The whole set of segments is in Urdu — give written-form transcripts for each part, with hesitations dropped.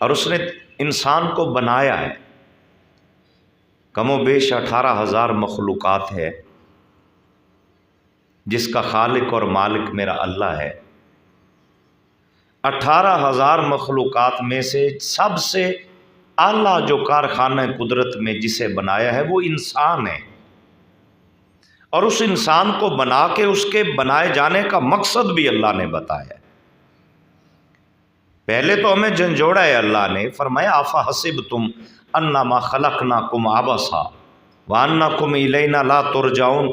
اور اس نے انسان کو بنایا ہے، کم و بیش 18,000 مخلوقات ہے، جس کا خالق اور مالک میرا اللہ ہے۔ 18,000 مخلوقات میں سے سب سے اعلیٰ جو کارخانہ قدرت میں جسے بنایا ہے وہ انسان ہے، اور اس انسان کو بنا کے اس کے بنائے جانے کا مقصد بھی اللہ نے بتایا۔ پہلے تو ہمیں جھنجھوڑا ہے اللہ نے، فرمایا افحسبتم انما خلقناکم عبثا وانکم الینا لا ترجعون،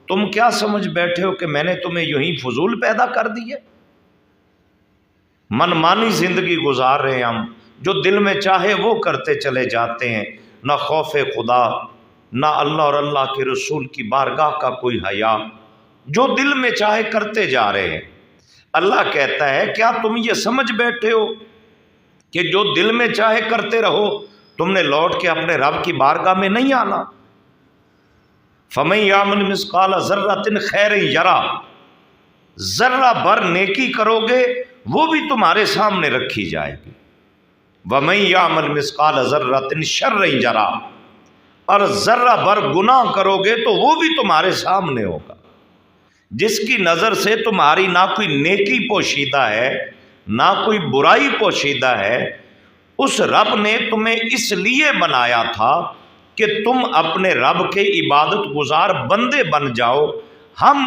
تم کیا سمجھ بیٹھے ہو کہ میں نے تمہیں یوں ہی فضول پیدا کر دی ہے؟ منمانی زندگی گزار رہے ہیں ہم، جو دل میں چاہے وہ کرتے چلے جاتے ہیں، نہ خوف خدا، نہ اللہ اور اللہ کے رسول کی بارگاہ کا کوئی حیا، جو دل میں چاہے کرتے جا رہے ہیں۔ اللہ کہتا ہے کیا تم یہ سمجھ بیٹھے ہو کہ جو دل میں چاہے کرتے رہو، تم نے لوٹ کے اپنے رب کی بارگاہ میں نہیں آنا؟ فَمَن يَعْمَلْ مِثْقَالَ ذَرَّةٍ خَيْرًا يَرَهُ، ذرہ بھر نیکی کرو گے وہ بھی تمہارے سامنے رکھی جائے گی۔ وَمَن يَعْمَلْ مِثْقَالَ ذَرَّةٍ شَرًّا يَرَهُ، اور ذرہ بھر گناہ کرو گے تو وہ بھی تمہارے سامنے ہوگا۔ جس کی نظر سے تمہاری نہ کوئی نیکی پوشیدہ ہے نہ کوئی برائی پوشیدہ ہے، اس رب نے تمہیں اس لیے بنایا تھا کہ تم اپنے رب کے عبادت گزار بندے بن جاؤ۔ ہم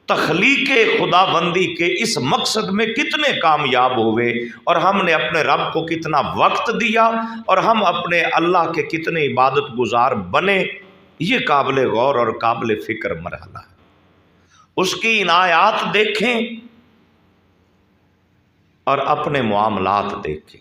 تخلیق خدا بندی کے اس مقصد میں کتنے کامیاب ہوئے، اور ہم نے اپنے رب کو کتنا وقت دیا، اور ہم اپنے اللہ کے کتنے عبادت گزار بنے، یہ قابل غور اور قابل فکر مرحلہ ہے۔ اس کی عنایات دیکھیں اور اپنے معاملات دیکھیں۔